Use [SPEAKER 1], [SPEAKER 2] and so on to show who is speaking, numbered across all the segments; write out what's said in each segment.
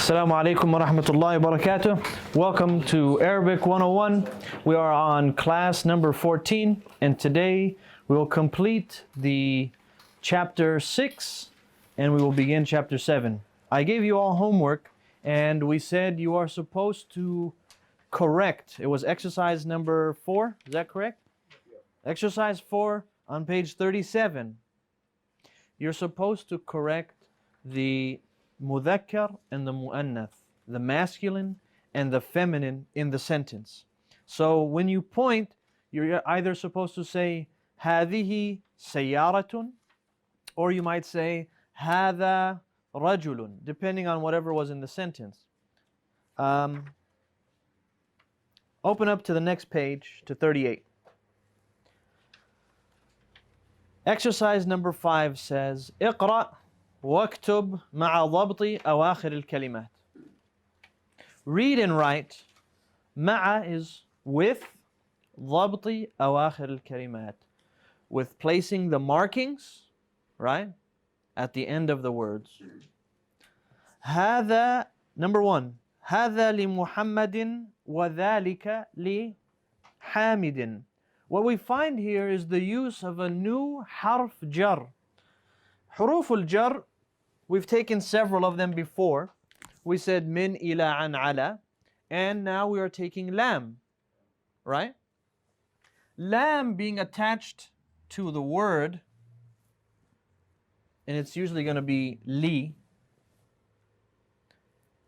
[SPEAKER 1] Assalamu alaikum wa rahmatullahi wa barakatuh. Welcome to Arabic 101. We are on class number 14, and today we will complete the chapter 6 and we will begin chapter 7. I gave you all homework and we said you are supposed to correct. It was exercise number 4, is that correct? Yeah. Exercise 4 on page 37. You're supposed to correct the mudhakkar and the mu'annath, the masculine and the feminine in the sentence. So when you point, you're either supposed to say هذه سيارة, or you might say هذا رجل, depending on whatever was in the sentence. Open up to the next page, to 38. Exercise number 5 says اقرأ واكتب مع ضبط أواخر الكلمات. Read and write. مع is with, ضبط أواخر الكلمات, with placing the markings, right, at the end of the words. هذا, number 1, هذا لمحمد وذلك لحامد. What we find here is the use of a new harf jar. حروف الجر, we've taken several of them before. We said min, ila, an, ala, and now we are taking lam, right? Lam being attached to the word, and it's usually going to be li.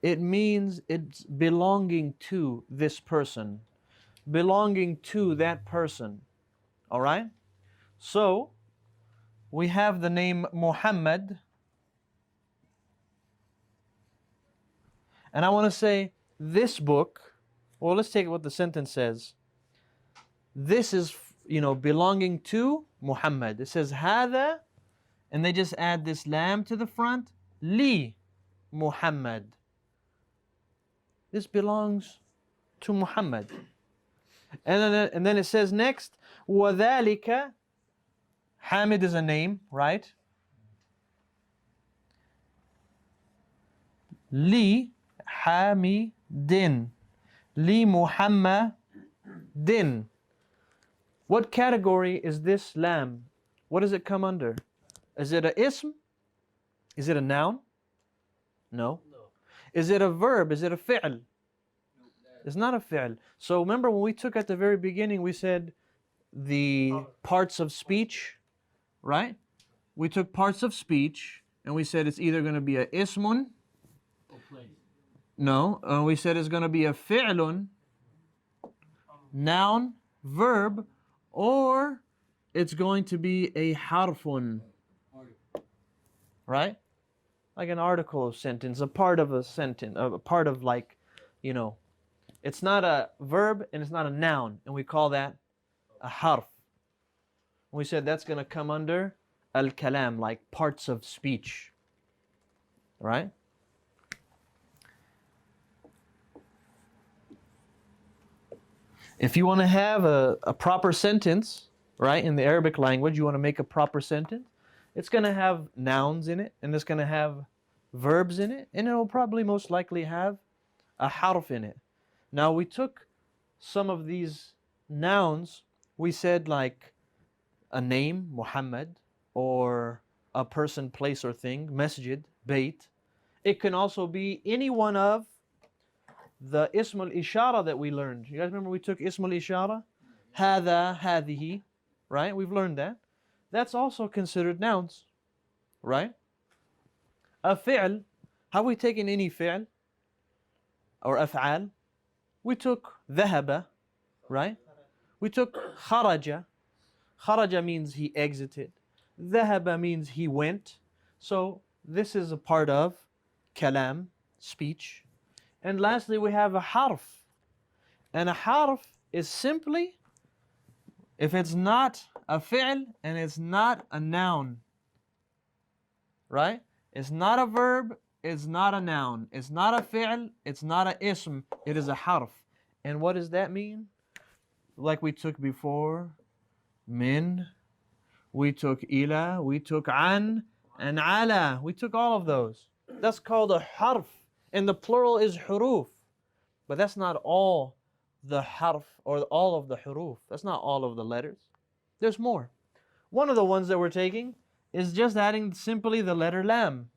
[SPEAKER 1] It means it's belonging to this person, belonging to that person, all right? So we have the name Muhammad, and I want to say this book, well, let's take what the sentence says. This is, belonging to Muhammad. It says هذا, and they just add this lam to the front, li Muhammad. This belongs to Muhammad. And then it says next, وَذَلِكَ, Hamid is a name, right? Li Hamidin. Li Muhammadin. What category is this lam? What does it come under? Is it a ism? Is it a noun? No. Is it a verb? Is it a fi'l? It's not a fi'l. So remember when we took at the very beginning, we said the parts of speech, right? We took parts of speech and we said it's either going to be a ismun. No, we said it's going to be a fi'lun, noun, verb, or it's going to be a harfun, right? Like an article of sentence, a part of a sentence, a part of it's not a verb and it's not a noun, and we call that a harf. We said that's going to come under al-kalam, like parts of speech, right? If you want to have a proper sentence, right, in the Arabic language, you want to make a proper sentence, it's going to have nouns in it, and it's going to have verbs in it, and it will probably most likely have a harf in it. Now we took some of these nouns, we said like a name, Muhammad, or a person, place, or thing, masjid, bayt. It can also be any one of the ism al-ishara that we learned. You guys remember we took ism al-ishara? Hada, hadihi, right? We've learned that. That's also considered nouns, right? A fi'l, have we taken any fi'l or af'al? We took dhahaba, right? We took kharaja. Kharaja means he exited. Dhahaba means he went. So this is a part of kalam, speech. And lastly, we have a harf. And a harf is simply, if it's not a fi'l and it's not a noun, right? It's not a verb, it's not a noun. It's not a fi'l, it's not a ism, it is a harf. And what does that mean? Like we took before, min, we took ila, we took an, and ala. We took all of those. That's called a harf. And the plural is huruf. But that's not all the harf or all of the huruf. That's not all of the letters. There's more. One of the ones that we're taking is just adding simply the letter lam.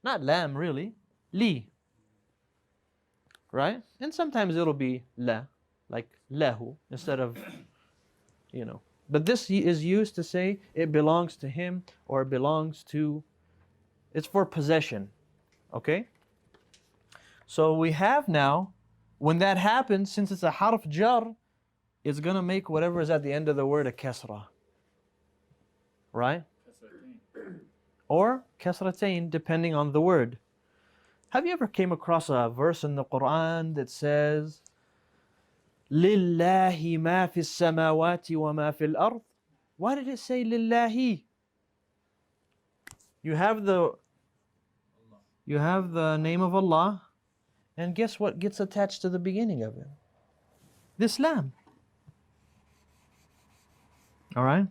[SPEAKER 1] Not lam, really. Li. Right? And sometimes it'll be la, like lahu, instead of, you know. But this is used to say it belongs to him or it belongs to, it's for possession. Okay? So we have now, when that happens, since it's a harf jar, it's going to make whatever is at the end of the word a kasra. Right? Or kasratain, depending on the word. Have you ever came across a verse in the Quran that says, Lillahi ma fi samawati wa ma fil ard? Why did it say Lillahi? You have the name of Allah, and guess what gets attached to the beginning of it? This lam. All right?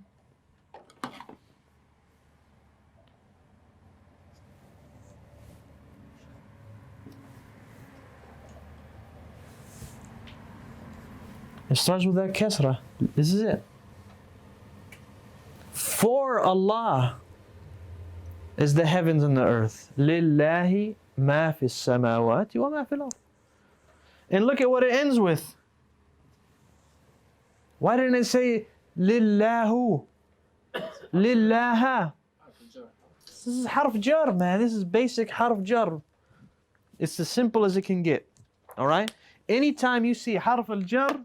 [SPEAKER 1] It starts with that kasra. This is it. For Allah is the heavens and the earth. Lillahi ma fi samawati wa ma fil ard. And look at what it ends with. Why didn't it say lillahu? Lillaha. This is harf jar, man. This is basic harf jar. It's as simple as it can get. All right? Anytime you see harf al jar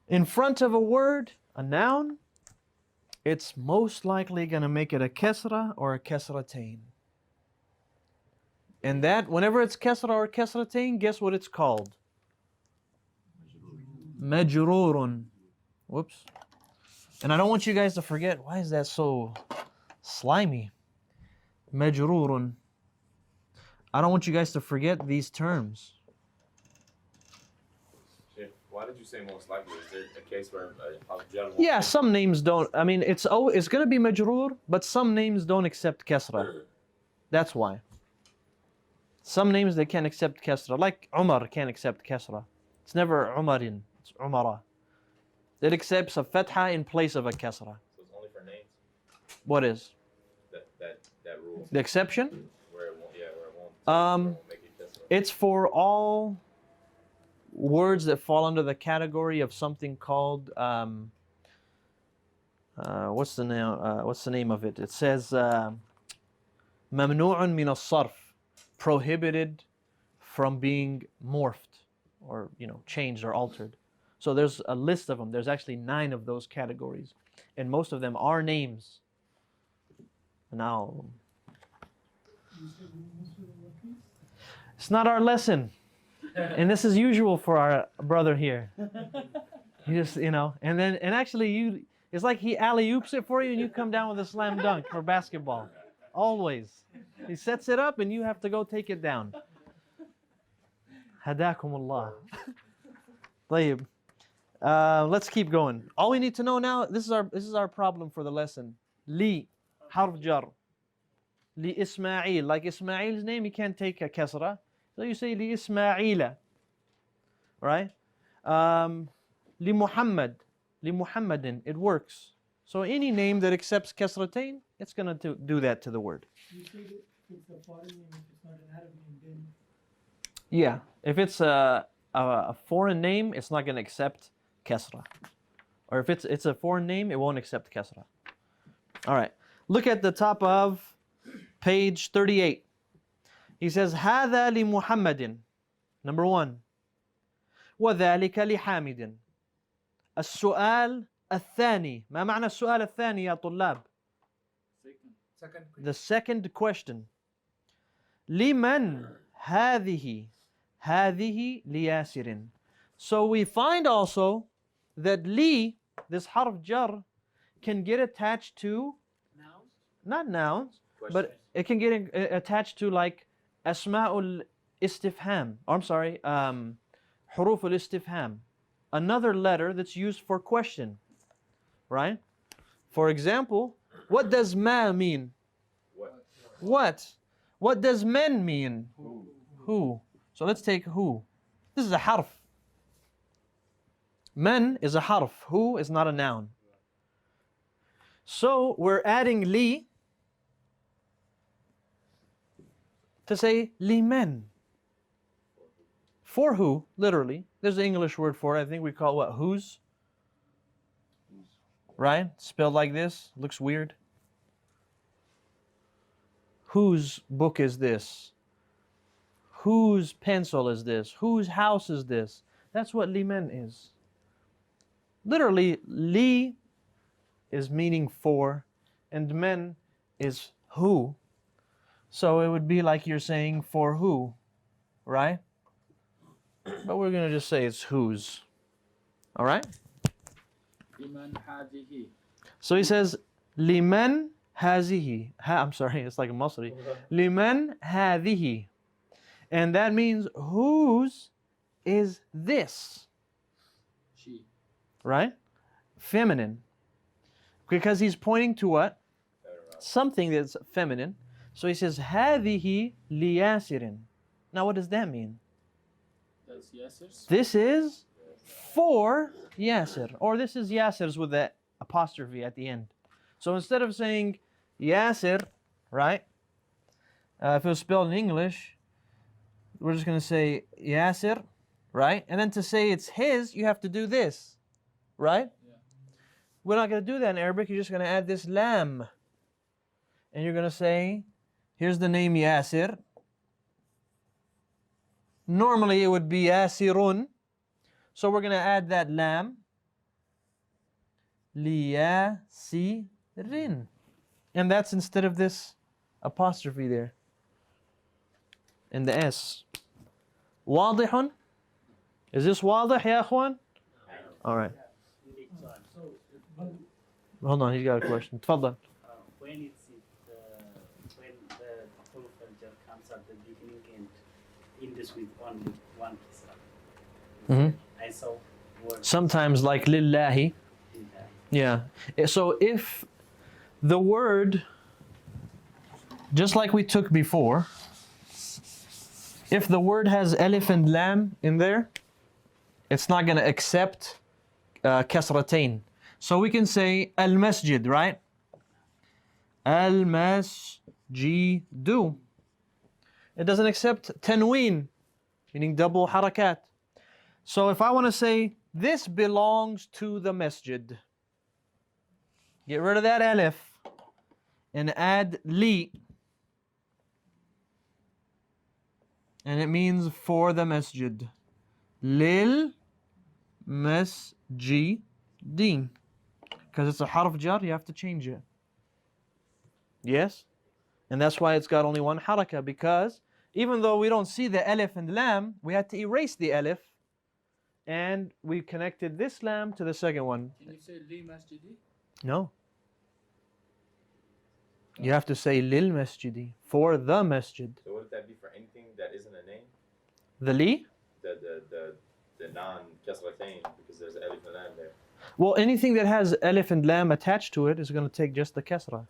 [SPEAKER 1] in front of a word, a noun, it's most likely going to make it a kasra or a kasratain. And that, whenever it's kasra or kasratain, guess what it's called? Majroorun. Whoops. And I don't want you guys to forget, why is that so slimy? Majroorun. I don't want you guys to forget these terms.
[SPEAKER 2] Why did you say most likely? Is there a case where
[SPEAKER 1] yeah, some names don't. I mean, it's going to be majroor, but some names don't accept kasra. That's why. Some names they can't accept kasra. Like Umar can't accept kasra. It's never Umarin. It's Umara. It accepts a fatha in place of a kasra.
[SPEAKER 2] So it's only for names?
[SPEAKER 1] What is?
[SPEAKER 2] That rule.
[SPEAKER 1] The exception?
[SPEAKER 2] Where it won't make it kasra.
[SPEAKER 1] It's for all words that fall under the category of something called what's the name of it? It says mamnu'un min as-sarf, prohibited from being morphed or changed or altered. So there's a list of them. There's actually 9 of those categories, and most of them are names. Now, it's not our lesson. And this is usual for our brother here. He just, and actually it's like he alley-oops it for you and you come down with a slam dunk for basketball. Always. He sets it up and you have to go take it down. Hadakumullah. طيب. Let's keep going. All we need to know now, this is our problem for the lesson. Li, harf jar. Li Ismail. Like Ismail's name, you can't take a kasra. So you say li Ismaila, right? Li Muhammad, li Muhammadin, it works. So any name that accepts kasratain, it's going to do that to the word.
[SPEAKER 3] You say that it's a foreign name, if it's not an Arab name, then...
[SPEAKER 1] Yeah, if it's a foreign name, it's not going to accept kasra. Or if it's a foreign name, it won't accept kasra. All right, look at the top of page 38. He says, هذا لمحمد. Number 1. وذلك لحامد. السؤال الثاني. ما معنى السؤال الثاني يا طلاب? The second question. لمن هذه؟ هذه لياسر. So we find also that li, this harf jar, can get attached to
[SPEAKER 3] Nouns?
[SPEAKER 1] not nouns,
[SPEAKER 2] Questions.
[SPEAKER 1] but it can get attached to like asma'ul istifham. I'm sorry, huruf al-istifham. Another letter that's used for question, right? For example, what does ma mean?
[SPEAKER 2] What?
[SPEAKER 1] What? What does men mean? Who. So let's take who. This is a harf. Men is a harf. Who is not a noun. So we're adding li to say limen. For who, literally. There's an English word for it. I think we call it what? Whose? Right? Spelled like this. Looks weird. Whose book is this? Whose pencil is this? Whose house is this? That's what limen is. Literally, li is meaning for, and men is who. So it would be like you're saying for who, right? But we're going to just say it's whose. All right?
[SPEAKER 4] Liman hadihi.
[SPEAKER 1] So he says, liman hazihi. I'm sorry, it's like a Masri. Liman hadihi. And that means whose is this?
[SPEAKER 4] She.
[SPEAKER 1] Right? Feminine. Because he's pointing to what? Something that's feminine. So he says, hadihi liyasirin. Now what does that mean?
[SPEAKER 4] That's Yasir's.
[SPEAKER 1] This is for Yasir. Or this is Yasir's with the apostrophe at the end. So instead of saying Yasir, right? If it was spelled in English, we're just going to say Yasir, right? And then to say it's his, you have to do this, right?
[SPEAKER 4] Yeah.
[SPEAKER 1] We're not going to do that in Arabic. You're just going to add this lam. And you're going to say, here's the name Yasir. Normally it would be Yasirun. So we're going to add that lam. Liyasirin. And that's instead of this apostrophe there. And the S. واضح? Is this واضح يا أخوان? All right. Hold on, he's got a question. تفضل.
[SPEAKER 5] When when the huruf al-jar comes at the beginning and ends with only one kisra. I saw words
[SPEAKER 1] Sometimes like lillahi.
[SPEAKER 5] in that.
[SPEAKER 1] Yeah. So if the word, just like we took before, if the word has alif and lam in there, it's not going to accept kasratain. So we can say al-masjid, right? Al-masjidu. It doesn't accept tanween, meaning double harakat. So if I want to say, this belongs to the masjid, get rid of that alif and add li. And it means for the masjid. Lil masjidin. Because it's a harf jar, you have to change it. Yes? And that's why it's got only one haraka, because even though we don't see the alif and lam, we had to erase the alif and we connected this lam to the second one.
[SPEAKER 4] Can you say li masjidi?
[SPEAKER 1] No. You have to say lil masjidi, for the masjid.
[SPEAKER 2] So would that be for anything that isn't a name?
[SPEAKER 1] The li?
[SPEAKER 2] The non-kasratain, because there's alif and lam there.
[SPEAKER 1] Well, anything that has alif and lam attached to it is going to take just the kasra.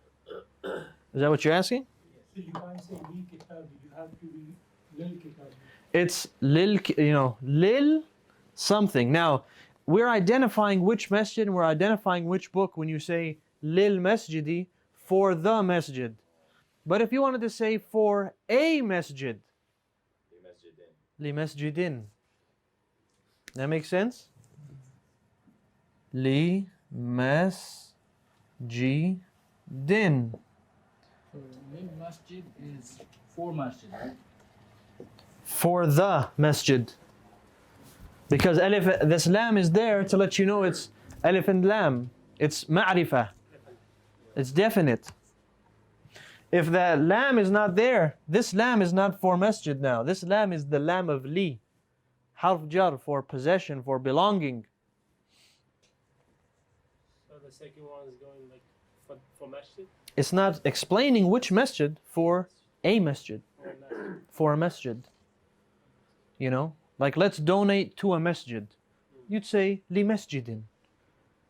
[SPEAKER 1] Is that what you're asking?
[SPEAKER 3] So you can't say li kitabi, you have to be lil kitabi.
[SPEAKER 1] It's lil, lil something. Now, we're identifying which masjid and we're identifying which book when you say lil masjidi, for the masjid. But if you wanted to say for a masjid, li masjidin. That makes sense? Li masjidin.
[SPEAKER 4] So lil masjid is for masjid, right?
[SPEAKER 1] For the masjid. Because alif, this lam is there to let you know it's alif and lam. It's ma'rifah. It's definite. If that lam is not there, this lam is not for masjid now. This lam is the lam of li. Harf jar, for possession, for belonging.
[SPEAKER 6] So the second one is going like for masjid
[SPEAKER 1] It's not explaining which masjid, for a masjid.
[SPEAKER 6] or masjid.
[SPEAKER 1] For a masjid. You know? Like, let's donate to a masjid. You'd say, li masjidin.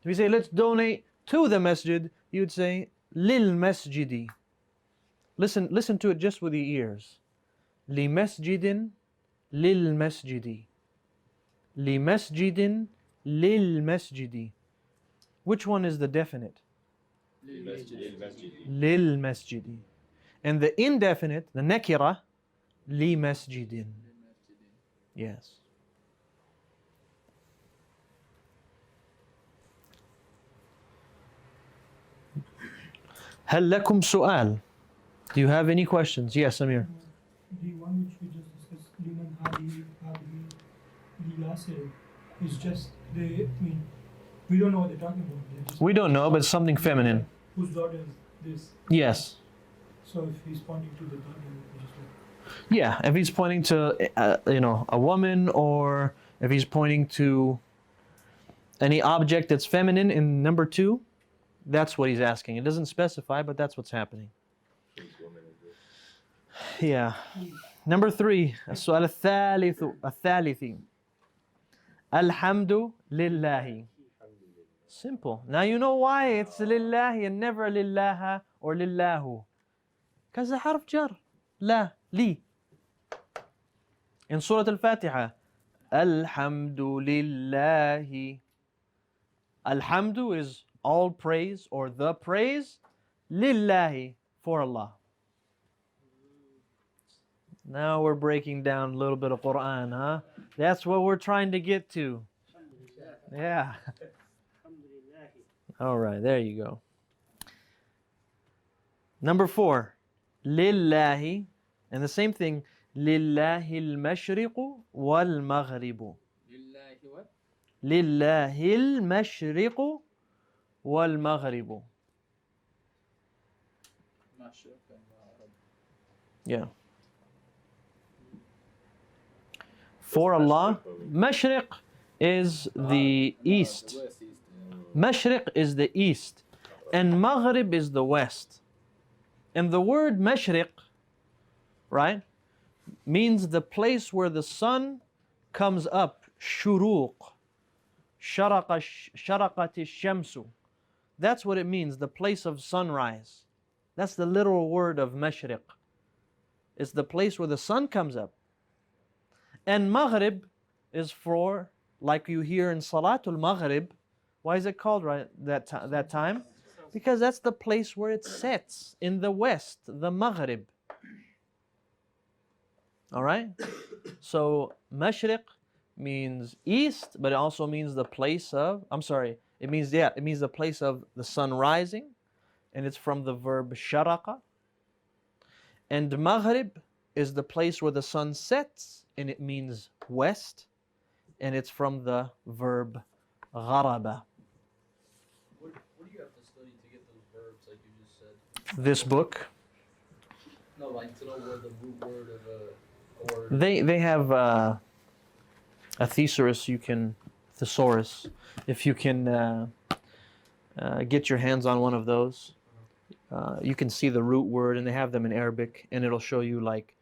[SPEAKER 1] If you say, let's donate to the masjid, you'd say, lil masjidi. Listen to it just with the ears. لمسجد للمسجد. لمسجد للمسجد. Which one is the definite? للمسجد. And the indefinite, the nakira, لمسجد. Yes. هل لكم سؤال? Do you have any questions? Yes, Amir.
[SPEAKER 3] The one which we just discussed, Liman Hadi, Yasir, is just the, I mean, we don't know what they're talking about. They're just,
[SPEAKER 1] We don't know, but it's something feminine.
[SPEAKER 3] whose daughter is this?
[SPEAKER 1] Yes.
[SPEAKER 3] So if he's pointing to the daughter, we just like,
[SPEAKER 1] Yeah, if he's pointing to a woman, or if he's pointing to any object that's feminine in number 2, that's what he's asking. It doesn't specify, but that's what's happening. Yeah. Number 3, السؤال الثالث. الحمد لله. Simple. Now you know why it's lillahi and never lillaha or lillahu. Because the harf jar. La, li. In Surah Al-Fatiha, Alhamdulillahi. Alhamdu is all praise or the praise. Lillahi, for Allah. Now we're breaking down a little bit of Quran, huh? That's what we're trying to get to. Yeah. All right, there you go. Number 4, lillahi, and the same thing, lillahi al-mashriqu wal-maghribu.
[SPEAKER 4] Lillahi what?
[SPEAKER 1] Lillahi al-mashriqu wal-maghribu.
[SPEAKER 4] Mashriq and Maghrib.
[SPEAKER 1] Yeah. For Allah, mashriq is the east.
[SPEAKER 4] The west, east.
[SPEAKER 1] Mashriq is the east, and maghrib is the west. And the word mashriq, right, means the place where the sun comes up. Shuruq. Sharaqat shamsu. That's what it means, the place of sunrise. That's the literal word of mashriq. It's the place where the sun comes up. And maghrib is for, like you hear in Salatul Maghrib. Why is it called that time? Because that's the place where it sets in the west, the Maghrib. All right? So mashriq means east, but it also means the place of, it means the place of the sun rising, and it's from the verb sharaqa. And maghrib is the place where the sun sets, and it means west, and it's from the verb gharaba.
[SPEAKER 4] What do you have to study to get those verbs like you just said?
[SPEAKER 1] This book,
[SPEAKER 4] No, like to know where the root word of a word.
[SPEAKER 1] they have a thesaurus. If you can get your hands on one of those, you can see the root word, and they have them in Arabic, and it'll show you like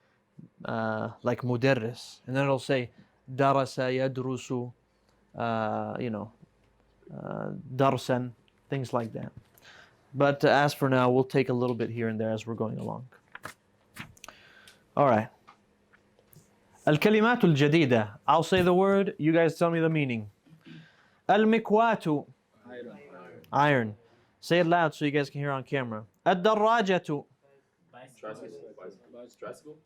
[SPEAKER 1] mudarris, and then it'll say darasa yadrusu, darsan, things like that. But as for now, we'll take a little bit here and there as we're going along. All right. الكلمات الجديدة. I'll say the word, you guys tell me the meaning. المكواة. Iron. Say it loud so you guys can hear on camera. الدراجة.
[SPEAKER 2] Tricycle?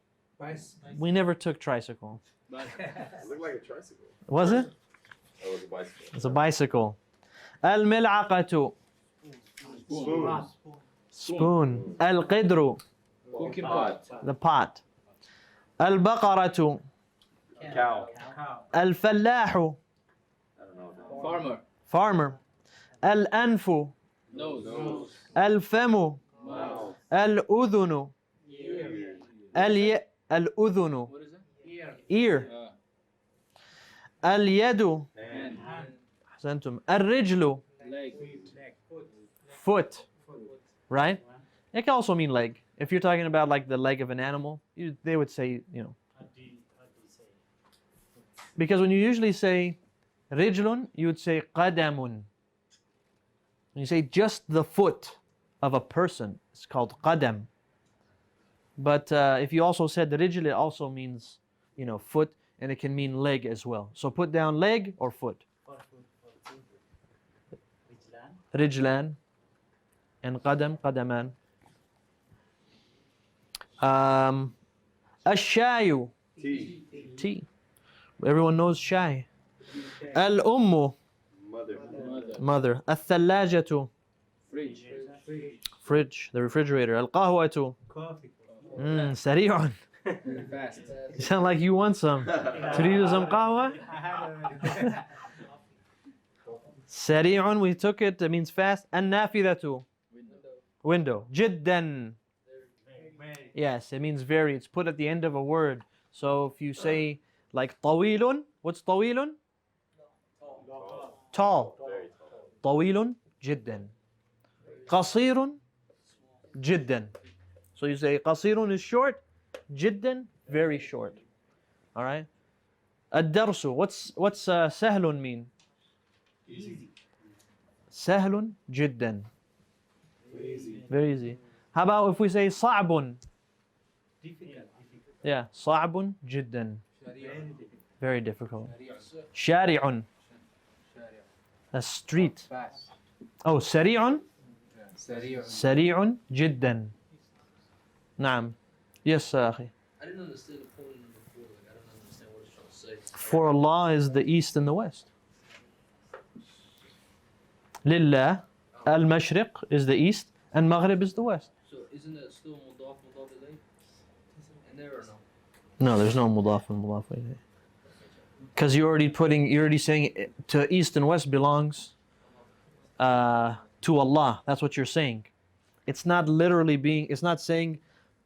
[SPEAKER 1] We never took tricycle.
[SPEAKER 2] It looked like a tricycle.
[SPEAKER 1] Was it?
[SPEAKER 2] Oh, it was a bicycle.
[SPEAKER 1] It's a bicycle. الملعقة.
[SPEAKER 2] Spoon.
[SPEAKER 1] Spoon. القدر.
[SPEAKER 4] Cooking pot.
[SPEAKER 1] The pot. البقرة.
[SPEAKER 2] Cow.
[SPEAKER 1] الفلاح.
[SPEAKER 2] I don't know.
[SPEAKER 4] Farmer.
[SPEAKER 1] Farmer. الأنف.
[SPEAKER 4] Nose.
[SPEAKER 1] الفم.
[SPEAKER 2] Mouth.
[SPEAKER 1] الأذن. الأذن.
[SPEAKER 4] What is it?
[SPEAKER 1] Ear. اليد.
[SPEAKER 2] Hand.
[SPEAKER 1] أحسنتم. الرجل.
[SPEAKER 4] Leg.
[SPEAKER 1] Foot. Right? It can also mean leg. If you're talking about like the leg of an animal, they would say,
[SPEAKER 5] How do you say?
[SPEAKER 1] because when you usually say rijlun, you would say qadamun. When you say just the foot of a person, it's called qadam. But if you also said rijl, it also means, you know, foot, and it can mean leg as well. So put down leg or foot.
[SPEAKER 5] For food, for children.
[SPEAKER 1] Rijlan and qadam, qadaman. Ash-shayu, tea. Everyone knows shay. Al-ummu, mother. Al-thallajatu, fridge, the refrigerator. Al-qahwatu,
[SPEAKER 3] Coffee.
[SPEAKER 1] sari'un.
[SPEAKER 4] Fast.
[SPEAKER 1] You sound like you want some. Turidu some qahwa? Sari'un, we took it, it means fast. An-nafidatu, window. Jiddan. Yes, it means very. It's put at the end of a word. So if you say like tawilun, what's tawilun? Tall.
[SPEAKER 2] Very tall.
[SPEAKER 1] طويل جدا. قصير جدا. So you say قصير is short, جدا very short. All right. الدرس, what's سهل mean?
[SPEAKER 5] Easy.
[SPEAKER 1] سهل جدا.
[SPEAKER 2] Easy.
[SPEAKER 1] Very easy. How about if we say صعب?
[SPEAKER 5] Difficult.
[SPEAKER 1] Yeah, صعب جدا.
[SPEAKER 5] Very difficult.
[SPEAKER 1] Very difficult. شارع, a street.
[SPEAKER 4] Fast.
[SPEAKER 1] Oh, سريع.
[SPEAKER 4] سريع.
[SPEAKER 1] سريع جدا. نعم. Yes, أخي.
[SPEAKER 4] I didn't understand the point before. Like, I don't understand what it's trying to say.
[SPEAKER 1] For Allah is the east and the west. لله, al-mashriq is the east and maghrib is the west.
[SPEAKER 4] So isn't that still mudaf ilayh? In there or no?
[SPEAKER 1] No, there's no mudaf and mudaf ilayh. Because you're already saying to east and west belongs to Allah. That's what you're saying. It's not literally it's not saying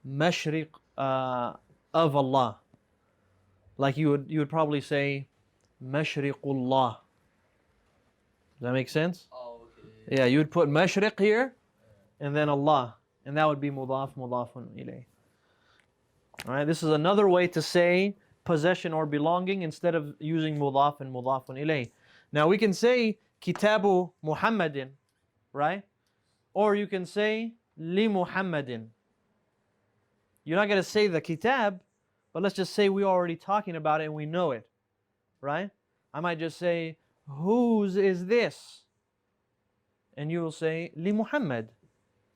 [SPEAKER 1] mashriq of Allah. Like you would probably say mashriqullah. Does that make sense?
[SPEAKER 4] Oh, okay.
[SPEAKER 1] Yeah, you would put mashriq here and then Allah. And that would be mudaf mudafun ilayh. Alright, this is another way to say possession or belonging instead of using mudaf and mudafun ilayh. Now we can say kitabu Muhammadin, right? Or you can say li Muhammadin. You're not going to say the kitab, but let's just say we're already talking about it and we know it, right? I might just say, whose is this? And you will say li Muhammad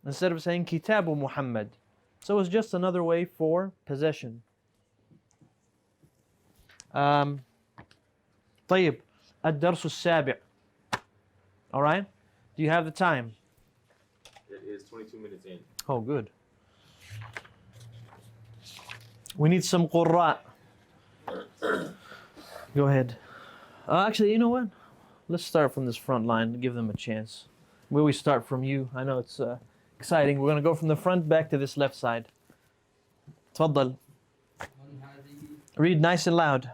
[SPEAKER 1] instead of saying kitabu Muhammad. So it's just another way for possession. طيب الدرس السابع. All right? Do you have the time?
[SPEAKER 2] It is 22 minutes in.
[SPEAKER 1] Oh, good. We need some qurra. Go ahead. Actually, you know what? Let's start from this front line and give them a chance. Will we start from you? I know it's exciting. We're going to go from the front back to this left side. تفضل. Read nice and loud.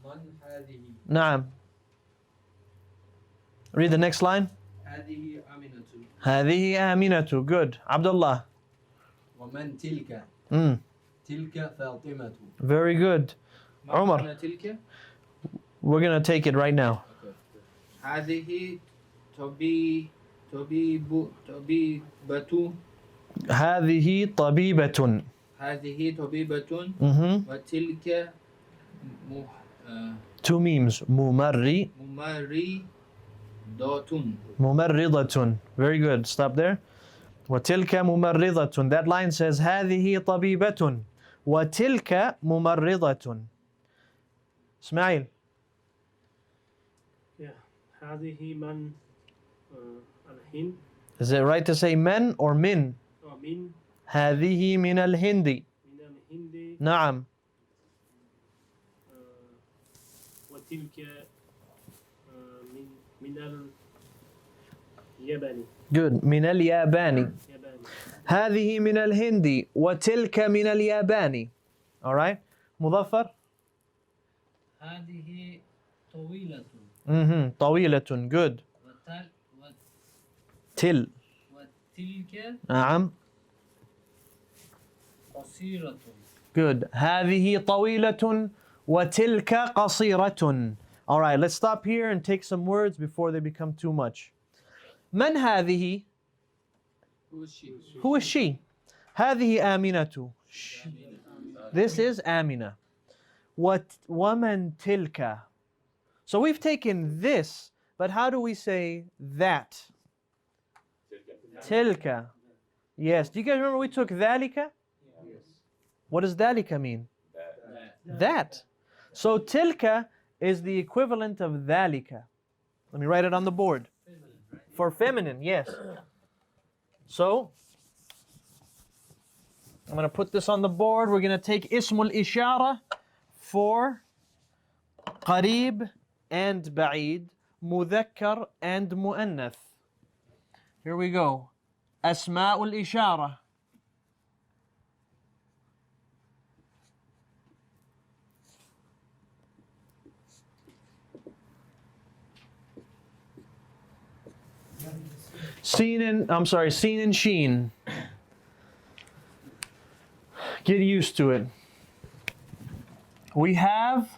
[SPEAKER 4] من هذه؟
[SPEAKER 1] نعم. Read the next line.
[SPEAKER 4] هذه آمنة.
[SPEAKER 1] هذه آمنة. Good. Abdullah.
[SPEAKER 4] ومن تلك؟ تلك فاطمة.
[SPEAKER 1] Very good. Umar.
[SPEAKER 4] معنى تلك؟
[SPEAKER 1] We're going to take it right now.
[SPEAKER 4] هذه طبيبة.
[SPEAKER 1] هذه طبيبة.
[SPEAKER 4] هذه طبيبة. وتلك
[SPEAKER 1] Two memes. ممرضة. ممرضة. Very good. Stop there. وتلك ممرضة. That line says هذه طبيبة وتلك ممرضة. إسماعيل.
[SPEAKER 6] Yeah. هذه من الهند.
[SPEAKER 1] Is it right to say men or min?
[SPEAKER 6] من
[SPEAKER 1] هذه من الهند.
[SPEAKER 6] من الهند.
[SPEAKER 1] نعم.
[SPEAKER 6] وتلك من اليابان.
[SPEAKER 1] Good. من اليابان.
[SPEAKER 6] يابان.
[SPEAKER 1] هذه من الهند وتلك من اليابان. All right. مظفر.
[SPEAKER 5] هذه طويلة.
[SPEAKER 1] طويلة. Good. تل.
[SPEAKER 5] وتلك
[SPEAKER 1] نعم.
[SPEAKER 5] قصيرة.
[SPEAKER 1] Good. هذه طويلة وتلك قصيرة. All right, let's stop here and take some words before they become too much. من هذه?
[SPEAKER 4] Who is she?
[SPEAKER 1] Who is she? هذه آمنة. This is Amina. وَمَن تِلْكَ. So we've taken this, but how do we say that? Tilka. Yes. Do you guys remember we took dhalika? What does dhalika mean? That. So tilka is the equivalent of dhalika. Let me write it on the board. For feminine, yes. So I'm going to put this on the board. We're going to take ismul ishara for qareeb and ba'id, mudhakkar and mu'annath. Here we go. Asma'ul ishara. Seen and sheen. Get used to it. We have,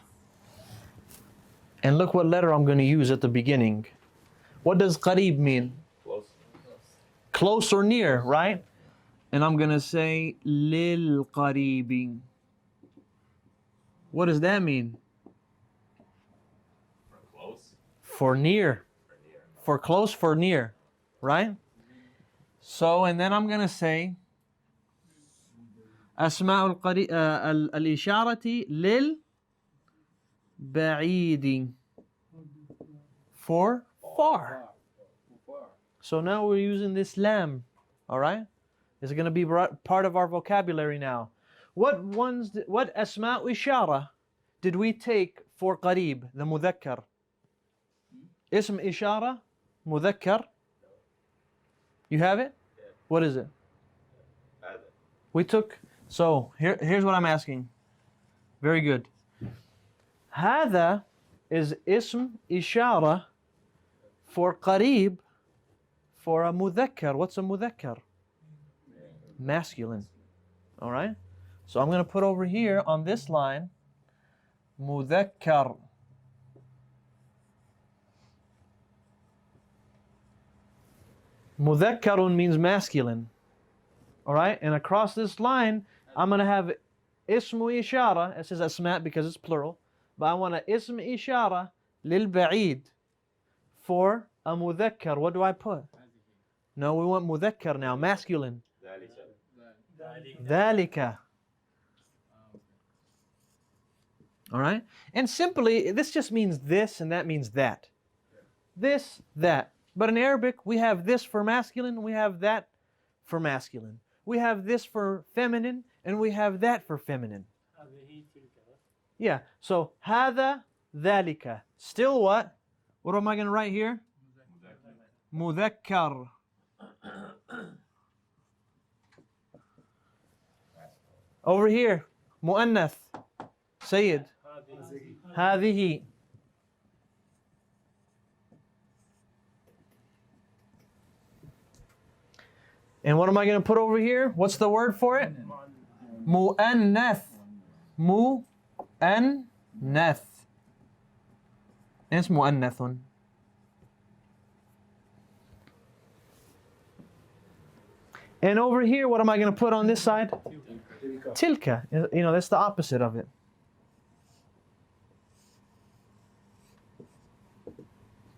[SPEAKER 1] and look what letter I'm going to use at the beginning. What does qareeb mean?
[SPEAKER 2] Close.
[SPEAKER 1] Close or near, right? And I'm going to say lil qareebin. What does that mean?
[SPEAKER 2] For close.
[SPEAKER 1] For near. For close, for near, right? So, and then I'm going to say أسماء الإشارة للبعيد. For far. So now we're using this lam, all right? It's going to be part of our vocabulary now. What asma' ishara did we take for qareeb, the mudhakkar? Ism ishara, mudhakkar. You have it? What is it? We took, so here's what I'm asking. Very good. هذا is ism ishara for qareeb for a mudhakkar. What's a mudhakkar? Masculine. All right? So I'm going to put over here on this line mudhakkar. Mudhakkarun means masculine. All right? And across this line, I'm going to have ismu ishara. It says asma because it's plural. But I want a ism ishara lil ba'id for a mudhakkar. What do I put? No, we want mudhakkar now, masculine. Dhalika. All right? And simply, this just means this and that means that. This, that. But in Arabic, we have this for masculine, we have that for masculine. We have this for feminine, and we have that for feminine. Yeah, so هذا ذلك. Still what? What am I going to write here? Mudhakkar. Over here, mu'annath. Sayyid. هذه. And what am I going to put over here? What's the word for it? Mu'annath. Mu'annath. It's mu'annathun. And over here, what am I going to put on this side? Tilka. You know, that's the opposite of it.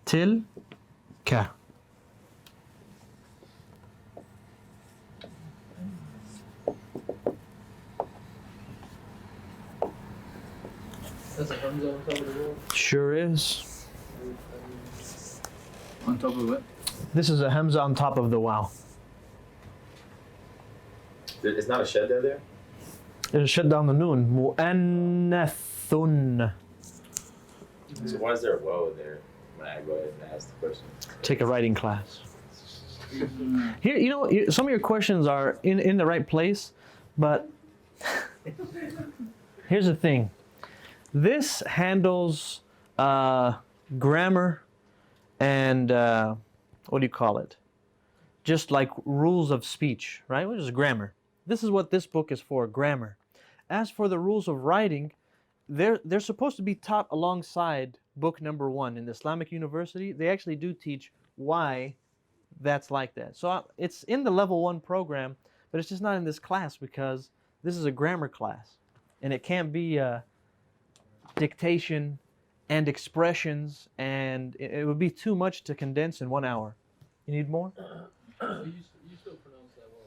[SPEAKER 1] Tilka.
[SPEAKER 4] That's a hamza on top of the wall.
[SPEAKER 1] Sure is.
[SPEAKER 4] On top of what?
[SPEAKER 1] This is a hamza on top of the waw.
[SPEAKER 2] It's not a shed there?
[SPEAKER 1] It'll shut down the noon. Mu'annathun.
[SPEAKER 2] So why is there a woe there when I go ahead and ask the question?
[SPEAKER 1] Take a writing class. Here, you know, some of your questions are in the right place, but here's the thing. This handles grammar and what do you call it? Just like rules of speech, right? Which is grammar. This is what this book is for, grammar. As for the rules of writing, they're supposed to be taught alongside book number 1 in the Islamic University. They actually do teach why that's like that. So it's in the level 1 program, but it's just not in this class because This is a grammar class, and it can't be dictation and expressions, and it would be too much to condense in 1 hour. You need more?
[SPEAKER 4] You still pronounce that well,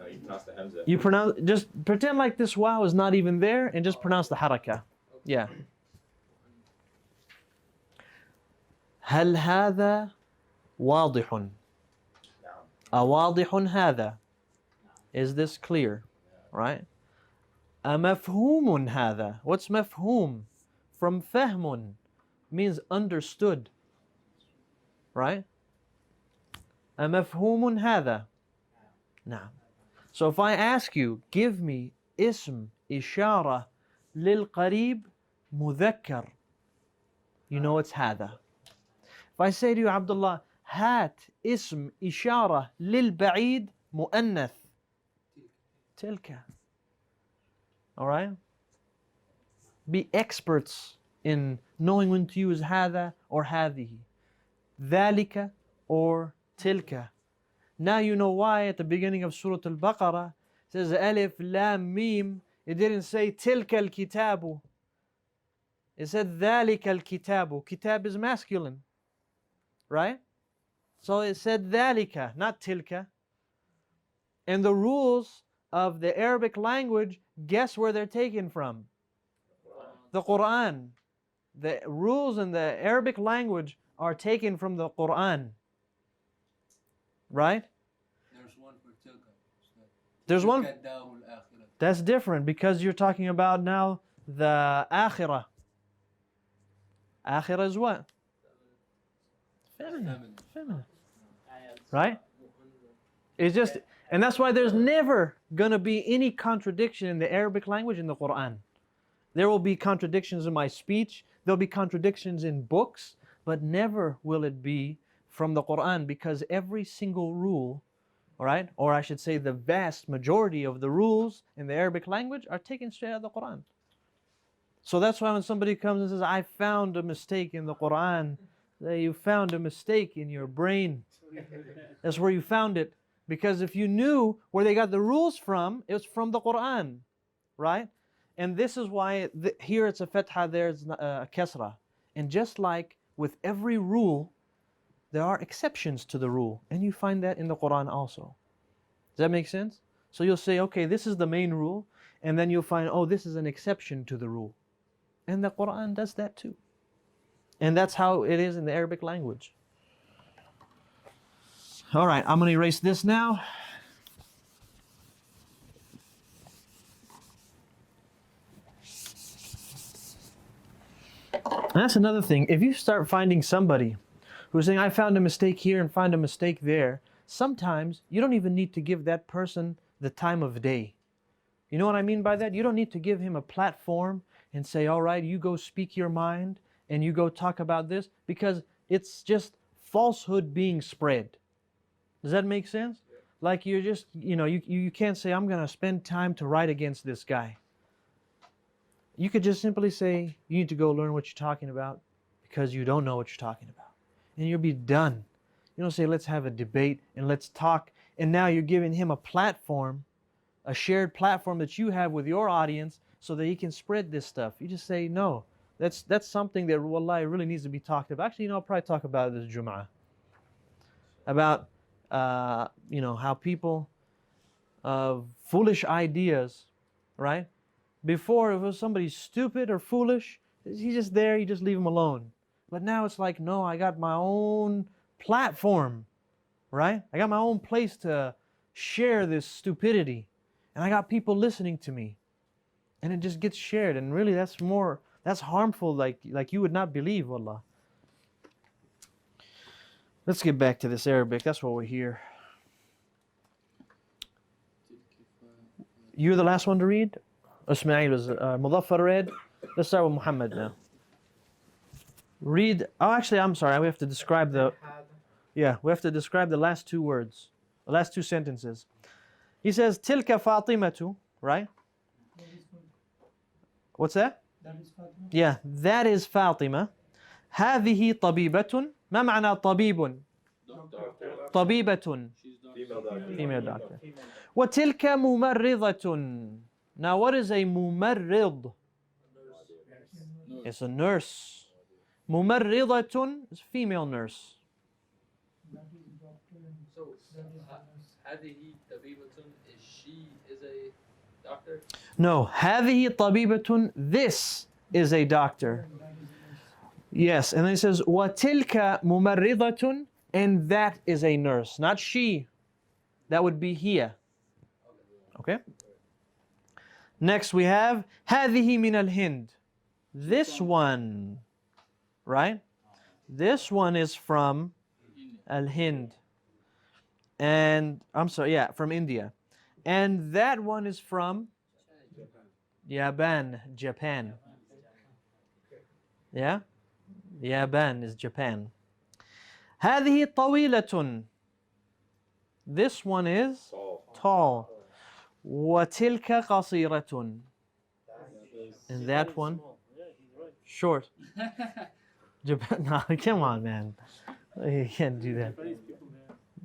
[SPEAKER 4] right?
[SPEAKER 2] You pronounce the Hamza.
[SPEAKER 1] You pronounce, just pretend like this wow is not even there, and just pronounce the haraka. Yeah. هل هذا واضح؟ أواضح هذا? Is this clear? Right? أمفهوم هذا? What's مفهوم? From فهم means understood. Right? أمفهوم هذا? نعم. So if I ask you, give me اسم إشارة للقريب مذكر, you know it's هذا. If I say to you, Abdullah, هات اسم إشارة للبعيد مؤنث, تلك. Alright? Be experts in knowing when to use هذا or هذه, ذلك or تلك. Now you know why at the beginning of Surah Al-Baqarah it says Alif, Lam, Mim. It didn't say Tilka al-Kitabu. It said Dhalika al-Kitabu. Kitab is masculine. Right? So it said Dhalika, not Tilka. And the rules of the Arabic language, guess where they're taken from? The Quran. The rules in the Arabic language are taken from the Quran. Right?
[SPEAKER 4] There's one for tilka.
[SPEAKER 1] There's one. That's different because you're talking about now the akhirah. Akhirah is what? Feminine. Feminine. Right? It's just, and that's why there's never going to be any contradiction in the Arabic language in the Quran. There will be contradictions in my speech, there'll be contradictions in books, but never will it be from the Quran, because every single rule, all right, or I should say the vast majority of the rules in the Arabic language are taken straight out of the Quran. So that's why when somebody comes and says, I found a mistake in the Quran, you found a mistake in your brain. That's where you found it. Because if you knew where they got the rules from, it was from the Quran, right? And this is why here it's a fatha, there it's a kasra. And just like with every rule, there are exceptions to the rule. And you find that in the Quran also. Does that make sense? So you'll say, okay, this is the main rule. And then you'll find, oh, this is an exception to the rule. And the Quran does that too. And that's how it is in the Arabic language. All right, I'm going to erase this now. And that's another thing. If you start finding somebody who's saying, I found a mistake here and find a mistake there, sometimes you don't even need to give that person the time of day. You know what I mean by that? You don't need to give him a platform and say, all right, you go speak your mind and you go talk about this, because it's just falsehood being spread. Does that make sense? Like you're just, you can't say, I'm going to spend time to write against this guy. You could just simply say, you need to go learn what you're talking about because you don't know what you're talking about. And you'll be done. You don't say, let's have a debate and let's talk. And now you're giving him a platform, a shared platform that you have with your audience so that he can spread this stuff. You just say, no, that's something that, wallahi, really needs to be talked about. Actually, I'll probably talk about it this Jum'ah. About, how people, foolish ideas, right? Before, if it was somebody stupid or foolish, he's just there, you just leave him alone. But now it's like, no, I got my own platform, right? I got my own place to share this stupidity. And I got people listening to me. And it just gets shared. And really, that's harmful, like you would not believe, wallah. Let's get back to this Arabic. That's what we're here. You're the last one to read? Ismail was Mudaffar read. Let's start with Muhammad now. Read. Oh, actually, I'm sorry. We have to describe we have to describe the last two words, the last two sentences. He says, Tilka Fatimatu, right? What's that?
[SPEAKER 3] That is Fatima.
[SPEAKER 1] Yeah, that is Fatima. هذه طبيبة. ما معنى طبيب؟ طبيبة.
[SPEAKER 2] Female doctor.
[SPEAKER 1] Female doctor. وَتِلْكَ مُمَرِّضَةٌ. Now what is a mumarrid? It's a nurse. Mumarridatun is female nurse.
[SPEAKER 3] That is doctor and
[SPEAKER 4] So,
[SPEAKER 3] that is nurse.
[SPEAKER 4] هذه طبيبة is she is a doctor?
[SPEAKER 1] No, هذه طبيبة. This is a doctor.
[SPEAKER 3] And that is nurse.
[SPEAKER 1] Yes, and then it says وَتِلْكَ مُمَرِّضَةٌ, and that is a nurse, not she. That would be here. Okay? Next we have هذه من الهند. This one, right? This one is from Al-Hind. And, I'm sorry, yeah, from India. And that one is from Japan. Japan. Yeah? Japan is Japan. هذه طويلة. This one is tall. وتلك قصيرة. And that one short. Japan. No, come on, man. You can't do that.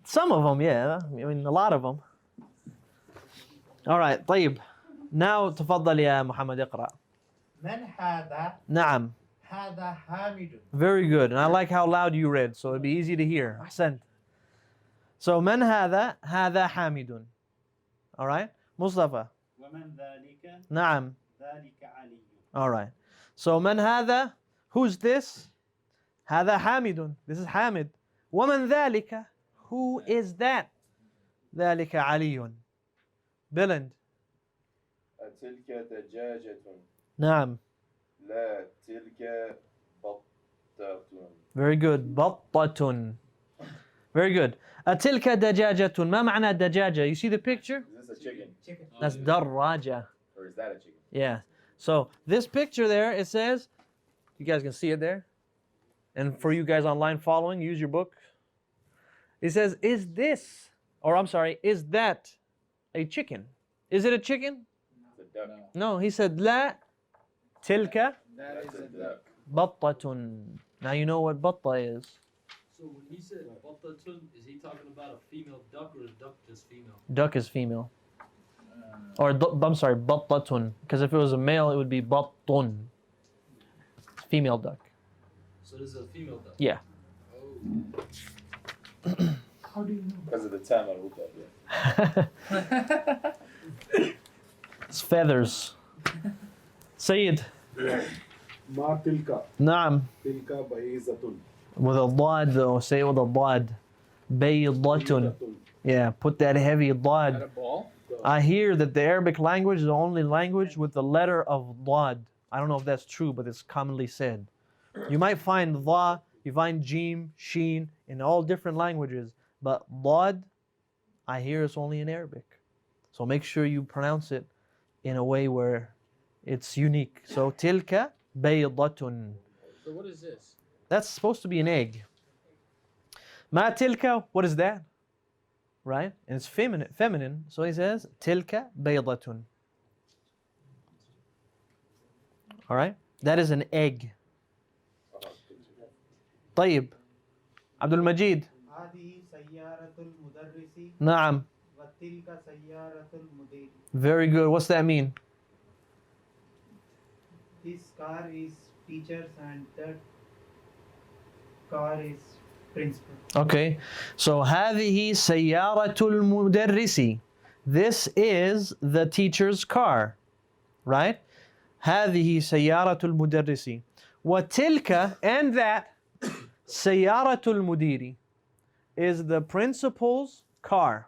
[SPEAKER 1] Some of them, yeah. I mean, a lot of them. All right, طيب. Now تفضل يا محمد اقرأ.
[SPEAKER 7] من هذا؟
[SPEAKER 1] نعم.
[SPEAKER 7] هذا حامد.
[SPEAKER 1] Very good. And I like how loud you read, so it'd be easy to hear. أحسنت. So من هذا؟ هذا حامد. All right? مصطفى.
[SPEAKER 5] ومن ذلك
[SPEAKER 1] نعم.
[SPEAKER 5] ذلك علي.
[SPEAKER 1] All right. So من هذا? Who's this? هذا حامد. This is Hamid. ومن ذلك? Who is that? ذلك علي. Billand.
[SPEAKER 2] تلك دجاجة.
[SPEAKER 1] نعم.
[SPEAKER 2] لا تلك بطة.
[SPEAKER 1] Very good. بطة. Very good. أتلك دجاجة. ما معنى دجاجة? You see the picture?
[SPEAKER 2] Is this a chicken?
[SPEAKER 7] Chicken.
[SPEAKER 1] That's دراجة.
[SPEAKER 2] Or is that a chicken?
[SPEAKER 1] Yeah. So this picture there, it says, you guys can see it there. And for you guys online following, use your book. It says, is this, or I'm sorry, is that a chicken? Is it a chicken?
[SPEAKER 2] It's a duck.
[SPEAKER 1] No, he said, لا تلك
[SPEAKER 4] That
[SPEAKER 2] That's
[SPEAKER 4] is
[SPEAKER 2] a
[SPEAKER 4] a
[SPEAKER 2] duck.
[SPEAKER 1] بطة. Now you know what batta is.
[SPEAKER 4] So when he said Battatun, is he talking about a female duck or a duck just female?
[SPEAKER 1] Duck is female. Or, I'm sorry, battatun. Because if it was a male, it would be battun. Female duck.
[SPEAKER 4] So this is a female duck?
[SPEAKER 1] Yeah.
[SPEAKER 4] Oh.
[SPEAKER 3] How do you know?
[SPEAKER 2] Because of the time I wrote that. Yeah.
[SPEAKER 1] It's feathers. Sayyid.
[SPEAKER 8] ما تلك
[SPEAKER 1] نعم.
[SPEAKER 8] تلك بيضة
[SPEAKER 1] With a dad though, say it with a dad. Baydatun. Yeah, put that heavy
[SPEAKER 4] Is that a
[SPEAKER 1] dad.
[SPEAKER 4] ball?
[SPEAKER 1] I hear that the Arabic language is the only language with the letter of dad. I don't know if that's true, but it's commonly said. You might find dha, you find jim, sheen in all different languages, but dad, I hear it's only in Arabic. So make sure you pronounce it in a way where it's unique. So tilka baydatun.
[SPEAKER 4] So what is this?
[SPEAKER 1] That's supposed to be an egg. Ma tilka, what is that? Right? And it's feminine. So he says, tilka baydatun. All right? That is an egg. طيب. Abdul Majid.
[SPEAKER 7] هذه سيارة المدرس
[SPEAKER 1] نعم.
[SPEAKER 7] وتلك سيارة المدير.
[SPEAKER 1] Very good. What's that mean?
[SPEAKER 7] This car is teachers and that car is principal.
[SPEAKER 1] Okay. So هذه سيارة المدرس. This is the teacher's car. Right? هذه سيارة المدرس. وتلك, and that, سيارة المدير is the principal's car.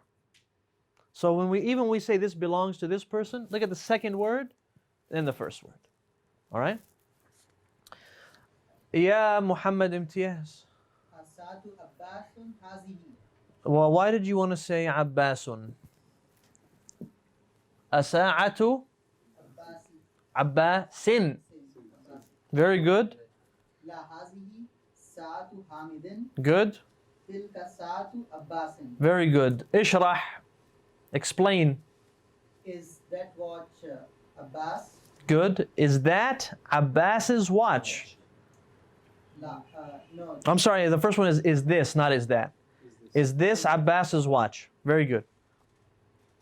[SPEAKER 1] So when we say this belongs to this person, look at the second word and the first word. All right? يا محمد امتياز.
[SPEAKER 7] الساعة عباس هذه.
[SPEAKER 1] Well, why did you want to say عباس? الساعة عباس. Very good.
[SPEAKER 7] لا هذه ساعة حامد.
[SPEAKER 1] Good.
[SPEAKER 7] تلك ساعة عباس.
[SPEAKER 1] Very good. اشرح. Explain.
[SPEAKER 7] Is that watch Abbas?
[SPEAKER 1] Good. Is that Abbas's watch?
[SPEAKER 7] La, no.
[SPEAKER 1] I'm sorry, the first one is this, not is that. Is this Abbas's watch? Very good.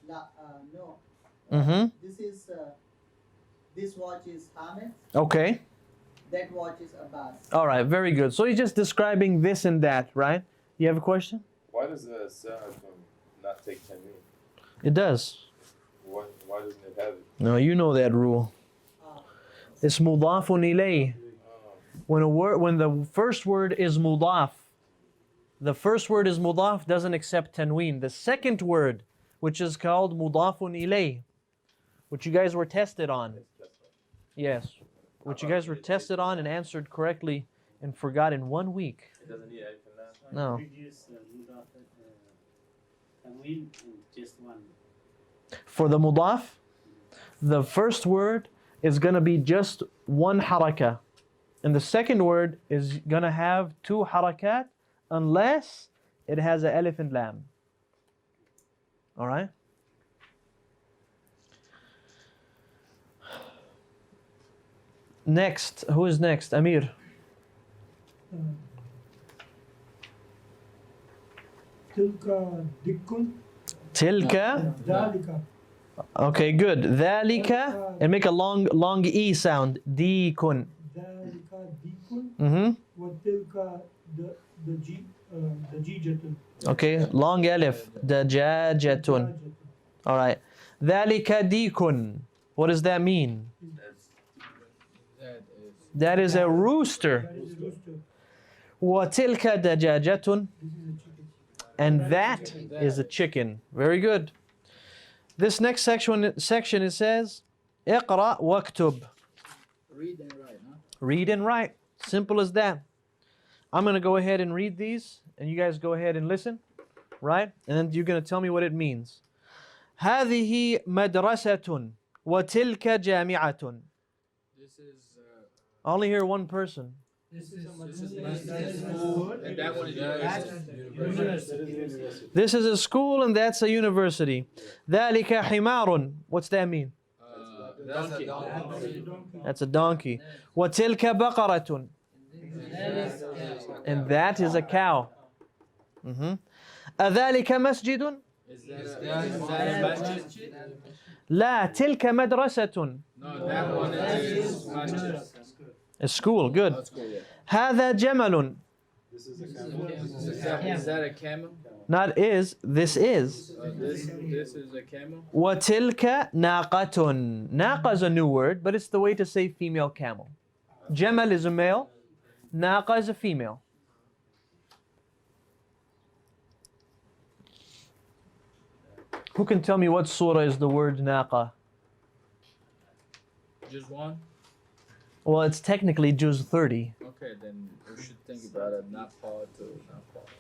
[SPEAKER 7] La,
[SPEAKER 1] Mm-hmm.
[SPEAKER 7] This watch is Hamid.
[SPEAKER 1] Okay.
[SPEAKER 7] That watch is Abbas.
[SPEAKER 1] All right, very good. So he's just describing this and that, right? You have a question?
[SPEAKER 2] Why does the seerah not take 10 minutes?
[SPEAKER 1] It does.
[SPEAKER 2] Why doesn't it have it?
[SPEAKER 1] No, you know that rule.
[SPEAKER 7] Ah,
[SPEAKER 1] It's mudafun ilay. When the first word is mudaf, doesn't accept tanween. The second word, which is called mudafun ilay, which you guys were tested on. Yes. Which you guys were tested on and answered correctly and forgot in 1 week.
[SPEAKER 2] It doesn't need alif and lam.
[SPEAKER 1] No.
[SPEAKER 5] Reduce mudaf tanween in just one.
[SPEAKER 1] For the mudaf, the first word is going to be just one haraka. And the second word is going to have 2 harakat unless it has an alif and lam. All right? Next, who is next? Amir.
[SPEAKER 3] Tilka dikkun.
[SPEAKER 1] Tilka.
[SPEAKER 3] Dalika.
[SPEAKER 1] Okay, good. Dhalika. And make a long E sound. Deekun.
[SPEAKER 3] Dalika dikkun.
[SPEAKER 1] Mm-hmm.
[SPEAKER 3] Wa tilka dajijatun.
[SPEAKER 1] Okay, long alif. Dajajatun. All right. Dhalika deekun. What does that mean? That is a rooster.
[SPEAKER 3] That is a rooster.
[SPEAKER 1] وَتِلْكَ دَجَاجَةٌ.
[SPEAKER 3] This is a chicken.
[SPEAKER 1] And that is a chicken. Very good. This next section it says, اقرأ واكتب.
[SPEAKER 9] Read and write, huh?
[SPEAKER 1] Read and write. Simple as that. I'm going to go ahead and read these, and you guys go ahead and listen, right? And then you're going to tell me what it means. هذه مدرسة وتلك جامعة.
[SPEAKER 9] This is
[SPEAKER 1] I only hear one person.
[SPEAKER 9] this is school, and that one is university.
[SPEAKER 1] This is a school and that's a university. ذلك حمار. What's that mean?
[SPEAKER 9] Donkey.
[SPEAKER 1] That's a donkey. وتلك بقرة. And that is a cow. أذلك مسجد؟
[SPEAKER 9] Is that a masjid?
[SPEAKER 1] لا تلك مدرسة.
[SPEAKER 9] No, that one is masjid.
[SPEAKER 1] A school, good.
[SPEAKER 9] That's cool, yeah.
[SPEAKER 1] هذا جمل.
[SPEAKER 8] This is a camel.
[SPEAKER 9] Is that a camel?
[SPEAKER 1] Not is, this is.
[SPEAKER 9] This is a camel.
[SPEAKER 1] وتلك ناقة. ناقة is a new word, but it's the way to say female camel. Jamal is a male. Naqa is a female. Who can tell me what surah is the word naqa?
[SPEAKER 9] Just one?
[SPEAKER 1] Well, it's technically Juz 30.
[SPEAKER 9] Okay, then we should think about it. Not part to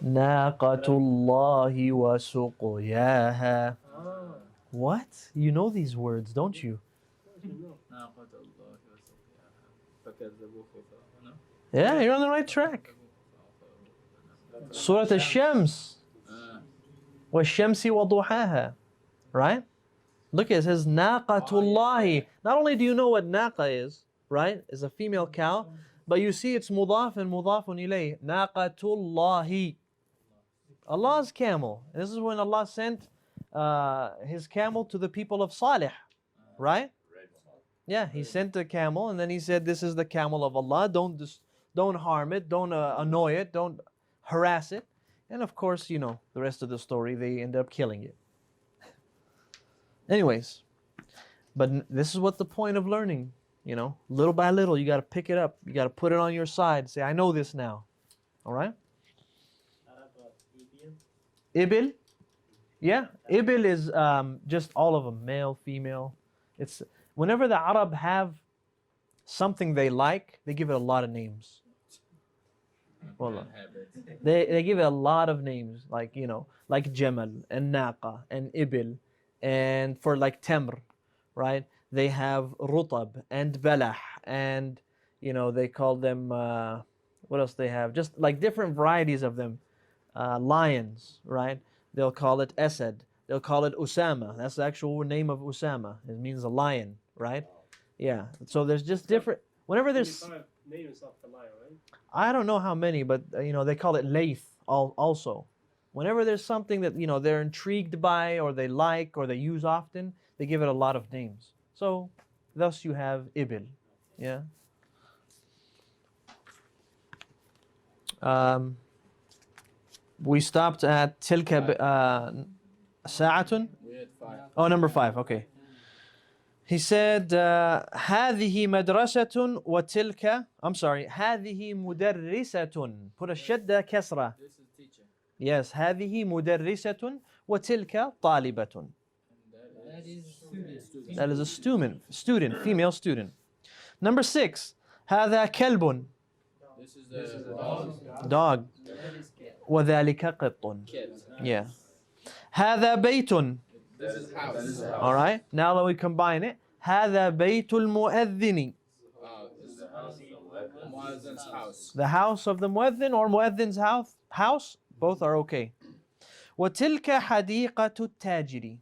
[SPEAKER 1] Naqatullahi wa suqyaha. What? You know these words, don't you? Yeah, you're on the right track. Surah Al-Shams. وَالشَّمْسِ وَضُحَاهَا. Right? Look, it says Naqatullahi. Not only do you know what naqa is, right? It's a female cow, but you see it's mudaf and mudafun ilayh. Naqatullahi. Allah's camel. And this is when Allah sent his camel to the people of Salih. Right? Yeah, he sent a camel and then he said, this is the camel of Allah. Don't harm it. Don't annoy it. Don't harass it. And of course, you know, the rest of the story, they end up killing it. Anyways, but this is what the point of learning, you know, little by little, you got to pick it up. You got to put it on your side. Say, I know this now. All right? Ibil? Yeah, Ibil is just all of them, male, female. It's whenever the Arab have something they like, they give it a lot of names. Well, they give it a lot of names, like, you know, like Jamal and Naqa and Ibil. And for like Tamr, right? They have Rutab and Balah. And, you know, they call them, what else they have? Just like different varieties of them. Lions, right? They'll call it Asad. They'll call it Usama. That's the actual name of Usama. It means a lion, right? Yeah. So there's just different, whenever there's...
[SPEAKER 6] names of the lion, right?
[SPEAKER 1] I don't know how many, but you know, they call it layth also. Whenever there's something that, you know, they're intrigued by or they like or they use often, they give it a lot of names. So thus you have ibil. Yeah. We stopped at tilka sa'atun.
[SPEAKER 9] We had 5.
[SPEAKER 1] Oh, number 5. Okay. He said, هذه مدرسة وتلك. I'm sorry. هذه مدرسة. Put a shadda kasra.
[SPEAKER 9] This is teacher.
[SPEAKER 1] Yes. هذه مدرسة وتلك طالبة.
[SPEAKER 9] That is student.
[SPEAKER 1] That is a student, female student. Number 6. هذا كلب.
[SPEAKER 9] This is the
[SPEAKER 1] Dog. وذلك قط.
[SPEAKER 9] kid.
[SPEAKER 1] Yeah. هذا بيت.
[SPEAKER 9] This is house.
[SPEAKER 1] All right. Now let me combine it. هذا بيت المؤذن.
[SPEAKER 9] This is Muazzin's house.
[SPEAKER 1] The house of the muezzin or muezzin's house. Both are okay. وتلك حديقة التاجر.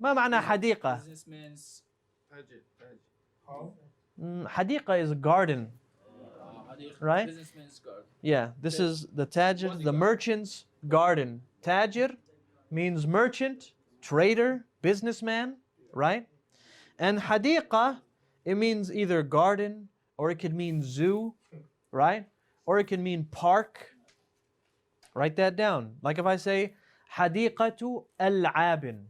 [SPEAKER 1] ما معنى حديقة؟
[SPEAKER 9] Businessman's
[SPEAKER 3] How?
[SPEAKER 1] حديقة is a garden. Right?
[SPEAKER 9] Businessman's garden.
[SPEAKER 1] Yeah, this is the tajir, the merchant's garden. Tajir means merchant, trader, businessman, right? And hadiqa, it means either garden, or it could mean zoo, right? Or it could mean park. Write that down. Like if I say hadiqatu al-abin,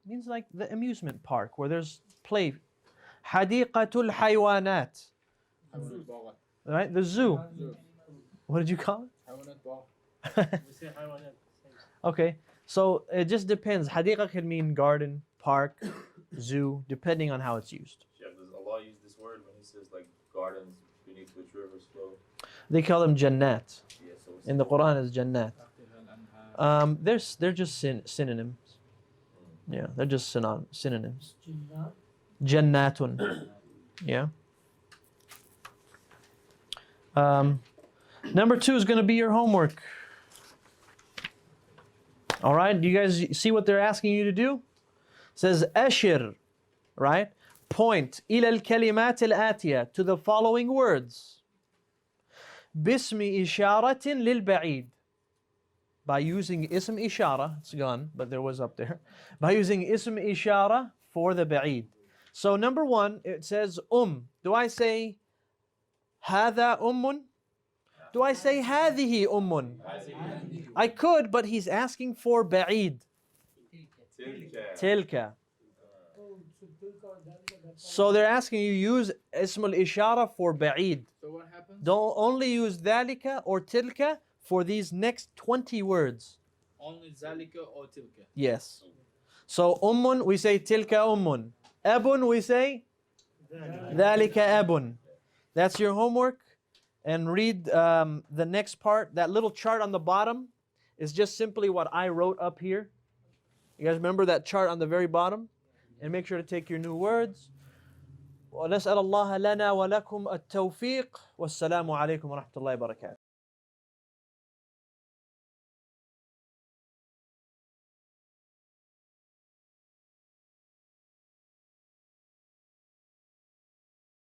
[SPEAKER 1] means like the amusement park where there's play. Hadiqatul haywanat, right? The zoo. What did you call it?
[SPEAKER 6] We say haywanat.
[SPEAKER 1] Okay, so it just depends. Hadiqa can mean garden, park, zoo, depending on how it's used.
[SPEAKER 2] Yeah, does Allah use this word when He says like gardens beneath which rivers flow?
[SPEAKER 1] They call them jannat.
[SPEAKER 2] Yeah, so
[SPEAKER 1] In the Quran is jannat. They're just synonyms. Yeah, they're just synonyms. Jannatun. Yeah. Number 2 is going to be your homework. All right, do you guys see what they're asking you to do? It says ashir, right? Point إلى الكلمات الآتية, to the following words. باسم إشارة للبعيد. By using ism ishara, it's gone, but there was up there. By using ism ishara for the ba'id. So number 1, it says Do I say هذا Do I say هذه I could, but he's asking for ba'id. Tilka. So they're asking you use ism al-ishara for ba'id.
[SPEAKER 9] So what happens?
[SPEAKER 1] Don't only use dhalika or tilka for these next 20 words.
[SPEAKER 9] Only zalika or tilka.
[SPEAKER 1] Yes. So we say tilka Abun, we say dhalika abun. That's your homework. And read the next part. That little chart on the bottom is just simply what I wrote up here. You guys remember that chart on the very bottom? And make sure to take your new words. ونسأل الله لنا ولكم التوفيق والسلام عليكم ورحمة الله وبركاته.